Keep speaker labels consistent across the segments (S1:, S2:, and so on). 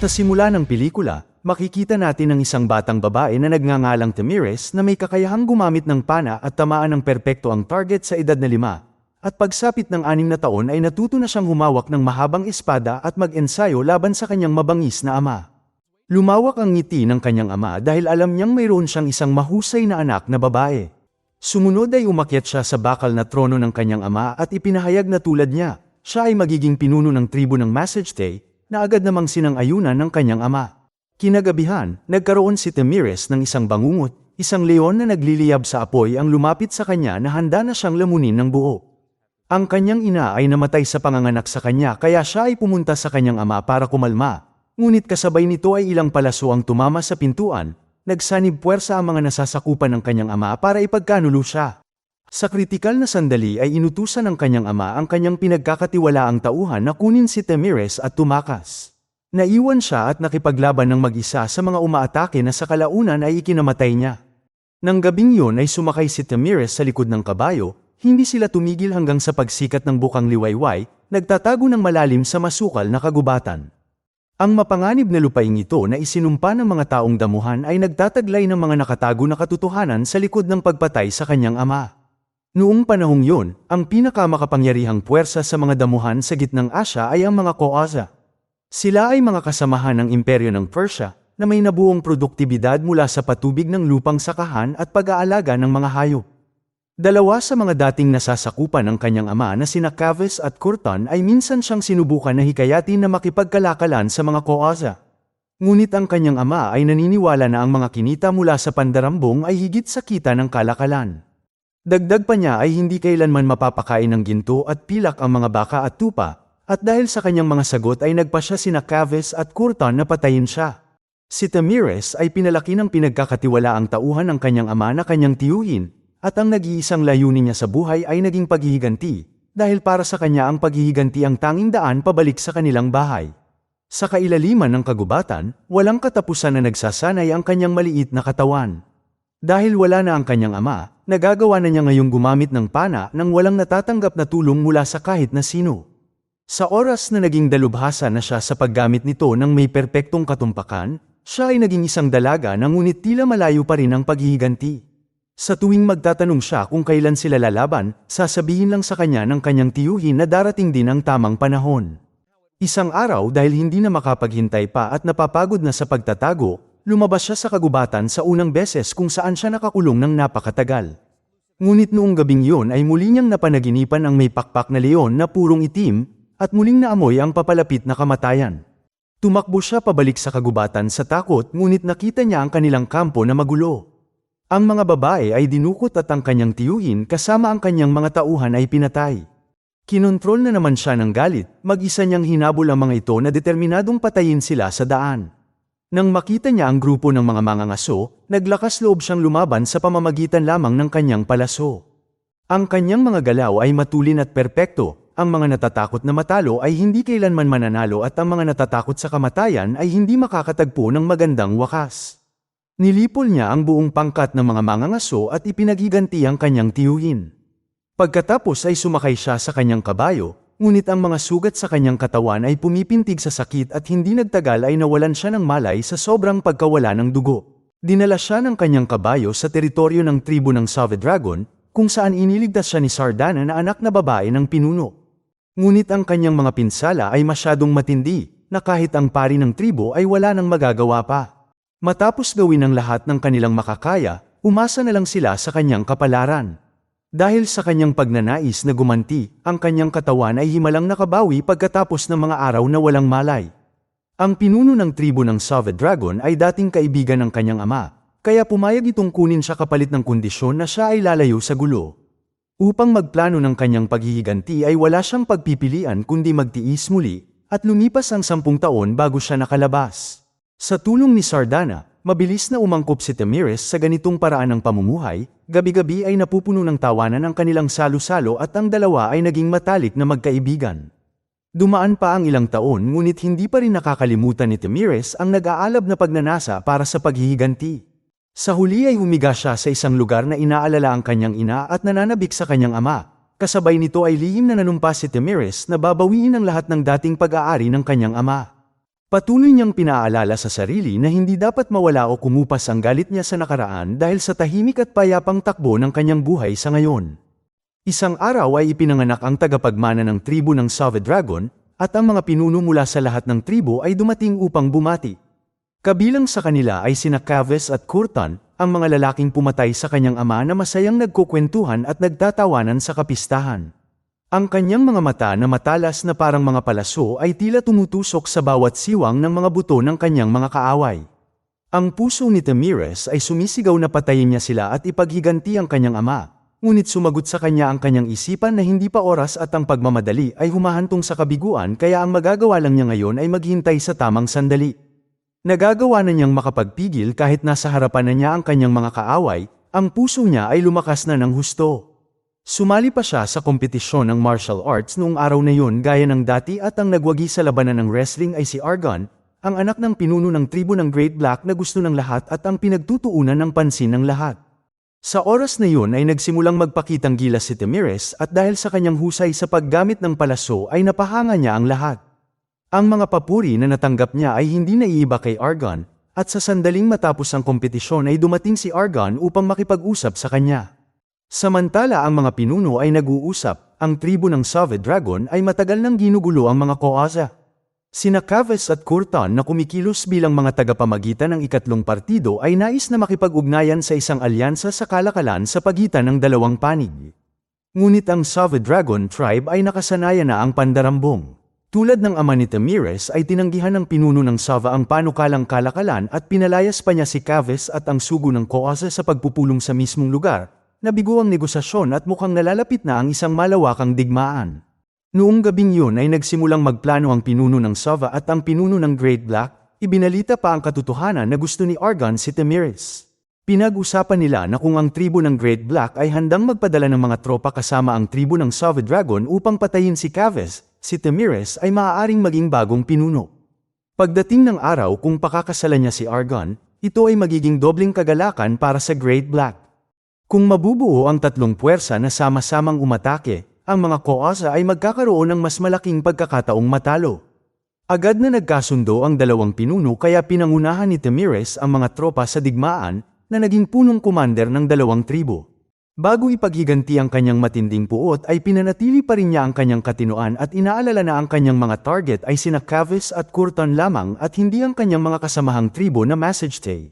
S1: Sa simula ng pelikula, makikita natin ang isang batang babae na nagngangalang Tamires na may kakayahang gumamit ng pana at tamaan ng perpekto ang target sa edad na 5. At pagsapit ng 6 na taon ay natuto na siyang humawak ng mahabang espada at mag-ensayo laban sa kanyang mabangis na ama. Lumawak ang ngiti ng kanyang ama dahil alam niyang mayroon siyang isang mahusay na anak na babae. Sumunod ay umakyat siya sa bakal na trono ng kanyang ama at ipinahayag na tulad niya, siya ay magiging pinuno ng tribo ng Massagetay, na agad namang sinang-ayunan ng kanyang ama. Kinagabihan, nagkaroon si Tamires ng isang bangungot, isang leon na nagliliyab sa apoy ang lumapit sa kanya na handa na siyang lamunin ng buo. Ang kanyang ina ay namatay sa panganganak sa kanya kaya siya ay pumunta sa kanyang ama para kumalma. Ngunit kasabay nito ay ilang palaso ang tumama sa pintuan, nagsanib puwersa ang mga nasasakupan ng kanyang ama para ipagkanulo siya. Sa kritikal na sandali ay inutusan ng kanyang ama ang kanyang pinagkakatiwalaang tauhan na kunin si Tamires at tumakas. Naiwan siya at nakipaglaban ng mag-isa sa mga umaatake na sa kalaunan ay ikinamatay niya. Nang gabing yun ay sumakay si Tamires sa likod ng kabayo, hindi sila tumigil hanggang sa pagsikat ng bukang liwayway, nagtatago ng malalim sa masukal na kagubatan. Ang mapanganib na lupaing ito na isinumpa ng mga taong damuhan ay nagtataglay ng mga nakatago na katotohanan sa likod ng pagpatay sa kanyang ama. Noong panahong yun, ang pinakamakapangyarihang puwersa sa mga damuhan sa gitnang Asya ay ang mga Koaza. Sila ay mga kasamahan ng imperyo ng Persia na may nabuong produktibidad mula sa patubig ng lupang sakahan at pag-aalaga ng mga hayop. Dalawa sa mga dating nasasakupan ng kanyang ama na sina Cavus at Curton ay minsan siyang sinubukan na hikayatin na makipagkalakalan sa mga Koaza. Ngunit ang kanyang ama ay naniniwala na ang mga kinita mula sa pandarambong ay higit sa kita ng kalakalan. Dagdag pa niya ay hindi kailanman mapapakain ng ginto at pilak ang mga baka at tupa, at dahil sa kanyang mga sagot ay nagpasya sina Cavus at Curton na patayin siya. Si Tamires ay pinalaki ng pinagkakatiwalaang tauhan ng kanyang ama na kanyang tiyuhin, at ang nag-iisang layunin niya sa buhay ay naging paghihiganti, dahil para sa kanya ang paghihiganti ang tanging daan pabalik sa kanilang bahay. Sa kailaliman ng kagubatan, walang katapusan na nagsasanay ang kanyang maliit na katawan. Dahil wala na ang kanyang ama, nagagawa na niya ngayong gumamit ng pana nang walang natatanggap na tulong mula sa kahit na sino. Sa oras na naging dalubhasa na siya sa paggamit nito ng may perpektong katumpakan, siya ay naging isang dalaga na ngunit tila malayo pa rin ang paghihiganti. Sa tuwing magtatanong siya kung kailan sila lalaban, sasabihin lang sa kanya ng kanyang tiyuhin na darating din ang tamang panahon. Isang araw dahil hindi na makapaghintay pa at napapagod na sa pagtatago, lumabas siya sa kagubatan sa unang beses kung saan siya nakakulong ng napakatagal. Ngunit noong gabing yun ay muli niyang napanaginipan ang may pakpak na leon na purong itim, at muling naamoy ang papalapit na kamatayan. Tumakbo siya pabalik sa kagubatan sa takot ngunit nakita niya ang kanilang kampo na magulo. Ang mga babae ay dinukot at ang kanyang tiyuhin kasama ang kanyang mga tauhan ay pinatay. Kinontrol na naman siya ng galit, mag-isa niyang hinabol ang mga ito na determinadong patayin sila sa daan. Nang makita niya ang grupo ng mga mangangaso, naglakas loob siyang lumaban sa pamamagitan lamang ng kanyang palaso. Ang kanyang mga galaw ay matulin at perpekto, ang mga natatakot na matalo ay hindi kailanman mananalo at ang mga natatakot sa kamatayan ay hindi makakatagpo ng magandang wakas. Nilipol niya ang buong pangkat ng mga mangangaso at ipinaghiganti ang kanyang tiyuhin. Pagkatapos ay sumakay siya sa kanyang kabayo, ngunit ang mga sugat sa kanyang katawan ay pumipintig sa sakit at hindi nagtagal ay nawalan siya ng malay sa sobrang pagkawala ng dugo. Dinala siya ng kanyang kabayo sa teritoryo ng tribo ng Savage Dragon, kung saan iniligtas siya ni Sardana na anak na babae ng pinuno. Ngunit ang kanyang mga pinsala ay masyadong matindi, na kahit ang pari ng tribo ay wala nang magagawa pa. Matapos gawin ang lahat ng kanilang makakaya, umasa na lang sila sa kanyang kapalaran. Dahil sa kanyang pagnanais na gumanti, ang kanyang katawan ay himalang nakabawi pagkatapos ng mga araw na walang malay. Ang pinuno ng tribo ng Savage Dragon ay dating kaibigan ng kanyang ama, kaya pumayag itong kunin siya kapalit ng kondisyon na siya ay lalayo sa gulo. Upang magplano ng kanyang paghihiganti ay wala siyang pagpipilian kundi magtiis muli, at lumipas ang 10 taon bago siya nakalabas. Sa tulong ni Sardana, mabilis na umangkop si Tamires sa ganitong paraan ng pamumuhay, gabi-gabi ay napupuno ng tawanan ang kanilang salo-salo at ang dalawa ay naging matalik na magkaibigan. Dumaan pa ang ilang taon ngunit hindi pa rin nakakalimutan ni Tamires ang nag-aalab na pagnanasa para sa paghihiganti. Sa huli ay humiga siya sa isang lugar na inaalala ang kanyang ina at nananabik sa kanyang ama. Kasabay nito ay lihim na nanumpa si Tamires na babawiin ang lahat ng dating pag-aari ng kanyang ama. Patuloy niyang pinaalala sa sarili na hindi dapat mawala o kumupas ang galit niya sa nakaraan dahil sa tahimik at payapang takbo ng kanyang buhay sa ngayon. Isang araw ay ipinanganak ang tagapagmana ng tribo ng Save Dragon, at ang mga pinuno mula sa lahat ng tribo ay dumating upang bumati. Kabilang sa kanila ay sina Kaves at Kurtan, ang mga lalaking pumatay sa kanyang ama na masayang nagkukwentuhan at nagtatawanan sa kapistahan. Ang kanyang mga mata na matalas na parang mga palaso ay tila tumutusok sa bawat siwang ng mga buto ng kanyang mga kaaway. Ang puso ni Tamires ay sumisigaw na patayin niya sila at ipaghiganti ang kanyang ama, ngunit sumagot sa kanya ang kanyang isipan na hindi pa oras at ang pagmamadali ay humahantong sa kabiguan, kaya ang magagawa lang niya ngayon ay maghintay sa tamang sandali. Nagagawa na niyang makapagpigil kahit nasa harapan na niya ang kanyang mga kaaway, ang puso niya ay lumakas na ng husto. Sumali pa siya sa kompetisyon ng martial arts noong araw na yun gaya ng dati, at ang nagwagi sa labanan ng wrestling ay si Argon, ang anak ng pinuno ng tribo ng Great Black na gusto ng lahat at ang pinagtutuunan ng pansin ng lahat. Sa oras na yun ay nagsimulang magpakitang gilas si Tamires, at dahil sa kanyang husay sa paggamit ng palaso ay napahanga niya ang lahat. Ang mga papuri na natanggap niya ay hindi naiiba kay Argon, at sa sandaling matapos ang kompetisyon ay dumating si Argon upang makipag-usap sa kanya. Samantala ang mga pinuno ay nag-uusap, ang tribo ng Save Dragon ay matagal nang ginugulo ang mga Koaza. Sina Kaves at Kurtan na kumikilos bilang mga tagapamagitan ng ikatlong partido ay nais na makipag-ugnayan sa isang alyansa sa kalakalan sa pagitan ng dalawang panig. Ngunit ang Save Dragon tribe ay nakasanayan na ang pandarambong. Tulad ng ama ni Tamires ay tinanggihan ng pinuno ng Save ang panukalang kalakalan at pinalayas pa niya si Kaves at ang sugo ng Koaza sa pagpupulong sa mismong lugar. Nabigo ang negosasyon at mukhang nalalapit na ang isang malawakang digmaan. Noong gabing yun ay nagsimulang magplano ang pinuno ng Save at ang pinuno ng Great Black, ibinalita pa ang katotohanan na gusto ni Argon si Tamires. Pinag-usapan nila na kung ang tribo ng Great Black ay handang magpadala ng mga tropa kasama ang tribo ng Save Dragon upang patayin si Kaves, si Tamires ay maaaring maging bagong pinuno. Pagdating ng araw kung pakakasalan niya si Argon, ito ay magiging dobling kagalakan para sa Great Black. Kung mabubuo ang tatlong puwersa na sama-samang umatake, ang mga Koaza ay magkakaroon ng mas malaking pagkakataong matalo. Agad na nagkasundo ang dalawang pinuno, kaya pinangunahan ni Tamires ang mga tropa sa digmaan na naging punong commander ng dalawang tribo. Bago ipaghiganti ang kanyang matinding puot ay pinanatili pa rin niya ang kanyang katinoan at inaalala na ang kanyang mga target ay sina Kaves at Kurtan lamang at hindi ang kanyang mga kasamahang tribo na Massagetay.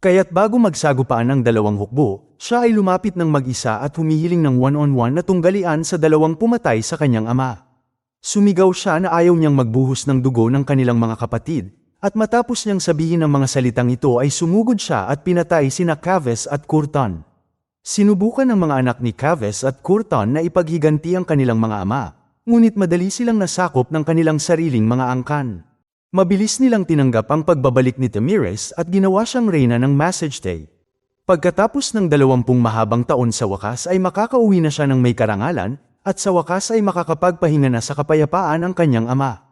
S1: Kaya't bago magsagupaan ang dalawang hukbo, siya ay lumapit ng mag-isa at humihiling ng one-on-one na tunggalian sa dalawang pumatay sa kanyang ama. Sumigaw siya na ayaw niyang magbuhos ng dugo ng kanilang mga kapatid, at matapos niyang sabihin ang mga salitang ito ay sumugod siya at pinatay sina Kaves at Kurtan. Sinubukan ng mga anak ni Kaves at Kurtan na ipaghiganti ang kanilang mga ama, ngunit madali silang nasakop ng kanilang sariling mga angkan. Mabilis nilang tinanggap ang pagbabalik ni Tamires at ginawa siyang reyna ng Massagetay. Pagkatapos ng 20 mahabang taon sa wakas ay makakauwi na siya ng may karangalan, at sa wakas ay makakapagpahinga na sa kapayapaan ang kanyang ama.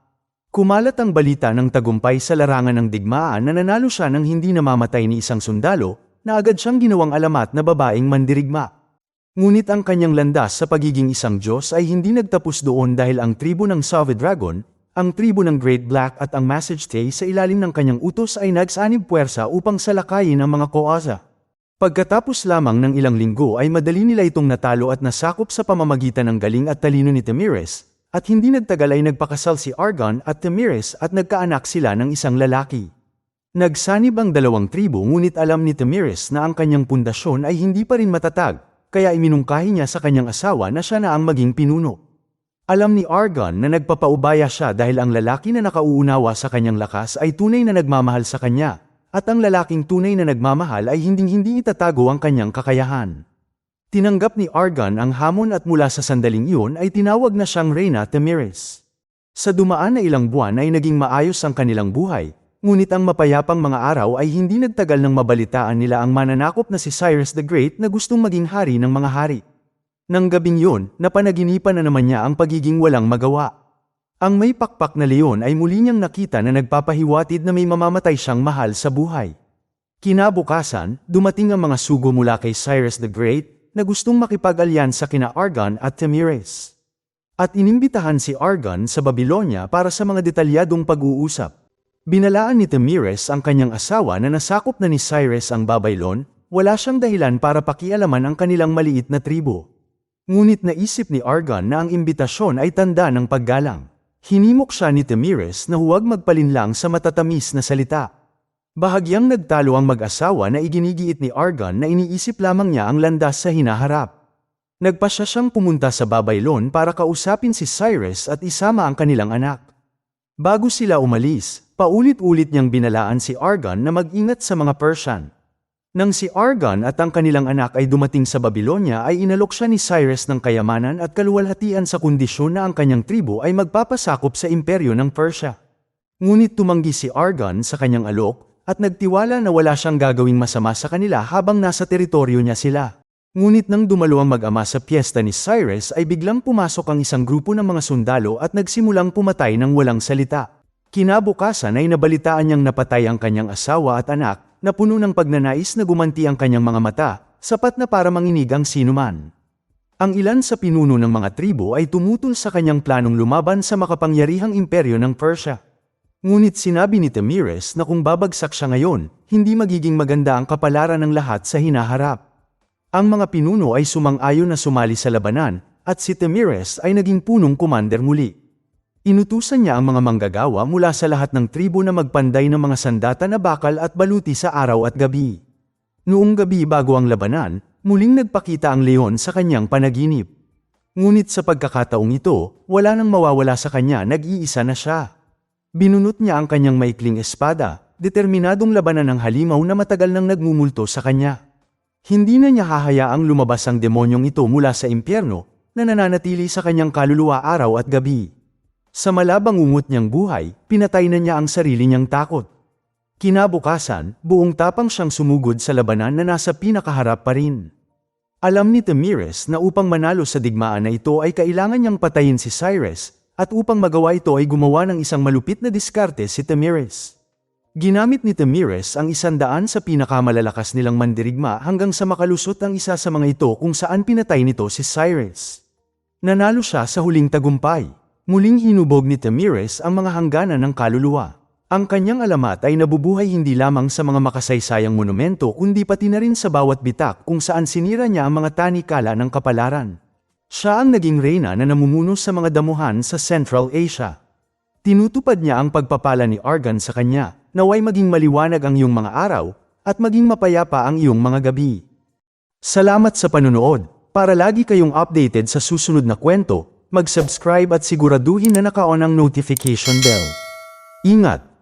S1: Kumalat ang balita ng tagumpay sa larangan ng digmaan na nanalo siya ng hindi namamatay ni isang sundalo, na agad siyang ginawang alamat na babaeng mandirigma. Ngunit ang kanyang landas sa pagiging isang Diyos ay hindi nagtapos doon, dahil ang tribo ng Save Dragon, ang tribo ng Great Black at ang Massagetay sa ilalim ng kanyang utos ay nagsanib puwersa upang salakayin ang mga Koaza. Pagkatapos lamang ng ilang linggo ay madali nila itong natalo at nasakop sa pamamagitan ng galing at talino ni Tamires, at hindi nagtagal ay nagpakasal si Argon at Tamires at nagkaanak sila ng isang lalaki. Nagsanib ang dalawang tribo, ngunit alam ni Tamires na ang kanyang pundasyon ay hindi pa rin matatag, kaya iminungkahi niya sa kanyang asawa na siya na ang maging pinuno. Alam ni Argon na nagpapaubaya siya dahil ang lalaki na nakauunawa sa kanyang lakas ay tunay na nagmamahal sa kanya, at ang lalaking tunay na nagmamahal ay hinding-hindi itatago ang kanyang kakayahan. Tinanggap ni Argon ang hamon at mula sa sandaling iyon ay tinawag na siyang Reyna Tamires. Sa dumaan na ilang buwan ay naging maayos ang kanilang buhay, ngunit ang mapayapang mga araw ay hindi nagtagal nang mabalitaan nila ang mananakop na si Cyrus the Great na gustong maging hari ng mga hari. Nang gabing yun, napanaginipan na naman niya ang pagiging walang magawa. Ang may pakpak na leon ay muli niyang nakita na nagpapahiwatid na may mamamatay siyang mahal sa buhay. Kinabukasan, dumating ang mga sugo mula kay Cyrus the Great na gustong makipag-alyansa kina Argon at Tamires. At inimbitahan si Argon sa Babylonia para sa mga detalyadong pag-uusap. Binalaan ni Tamires ang kanyang asawa na nasakop na ni Cyrus ang Babaylon, wala siyang dahilan para pakialaman ang kanilang maliit na tribo. Ngunit naisip ni Argan na ang imbitasyon ay tanda ng paggalang. Hinimok siya ni Tamires na huwag magpalinlang sa matatamis na salita. Bahagyang nagtalo ang mag-asawa na iginigiit ni Argan na iniisip lamang niya ang landas sa hinaharap. Nagpasya siyang pumunta sa Babaylon para kausapin si Cyrus at isama ang kanilang anak. Bago sila umalis, paulit-ulit niyang binalaan si Argan na mag-ingat sa mga Persian. Nang si Argan at ang kanilang anak ay dumating sa Babylonia ay inalok siya ni Cyrus ng kayamanan at kaluwalhatian sa kondisyon na ang kanyang tribo ay magpapasakop sa imperyo ng Persia. Ngunit tumanggi si Argan sa kanyang alok at nagtiwala na wala siyang gagawing masama sa kanila habang nasa teritoryo niya sila. Ngunit nang dumalo ang mag-ama sa piyesta ni Cyrus ay biglang pumasok ang isang grupo ng mga sundalo at nagsimulang pumatay ng walang salita. Kinabukasan ay nabalitaan niyang napatay ang kanyang asawa at anak, na puno ng pagnanais na gumanti ang kanyang mga mata, sapat na para manginig ang sinuman. Ang ilan sa pinuno ng mga tribo ay tumutol sa kanyang planong lumaban sa makapangyarihang imperyo ng Persia. Ngunit sinabi ni Tamires na kung babagsak siya ngayon, hindi magiging maganda ang kapalaran ng lahat sa hinaharap. Ang mga pinuno ay sumang-ayon na sumali sa labanan, at si Tamires ay naging punong commander muli. Inutusan niya ang mga manggagawa mula sa lahat ng tribo na magpanday ng mga sandata na bakal at baluti sa araw at gabi. Noong gabi bago ang labanan, muling nagpakita ang leon sa kanyang panaginip. Ngunit sa pagkakataong ito, wala nang mawawala sa kanya, nag-iisa na siya. Binunot niya ang kanyang maikling espada, determinadong labanan ang halimaw na matagal nang nagmumulto sa kanya. Hindi na niya hahayaang lumabas ang demonyong ito mula sa impyerno, na nananatili sa kanyang kaluluwa araw at gabi. Sa malabang ungot niyang buhay, pinatay na niya ang sarili niyang takot. Kinabukasan, buong tapang siyang sumugod sa labanan na nasa pinakaharap pa rin. Alam ni Tamires na upang manalo sa digmaan na ito ay kailangan niyang patayin si Cyrus, at upang magawa ito ay gumawa ng isang malupit na diskarte si Tamires. Ginamit ni Tamires ang 100 sa pinakamalalakas nilang mandirigma hanggang sa makalusot ang isa sa mga ito kung saan pinatay nito si Cyrus. Nanalo siya sa huling tagumpay. Muling hinubog ni Tamires ang mga hangganan ng kaluluwa. Ang kanyang alamat ay nabubuhay hindi lamang sa mga makasaysayang monumento kundi pati na rin sa bawat bitak kung saan sinira niya ang mga tanikala ng kapalaran. Siya ang naging reyna na namumuno sa mga damuhan sa Central Asia. Tinutupad niya ang pagpapala ni Argan sa kanya, naway maging maliwanag ang iyong mga araw, at maging mapayapa ang iyong mga gabi. Salamat sa panunood. Para lagi kayong updated sa susunod na kwento, mag-subscribe at siguraduhin na naka-on ang notification bell. Ingat!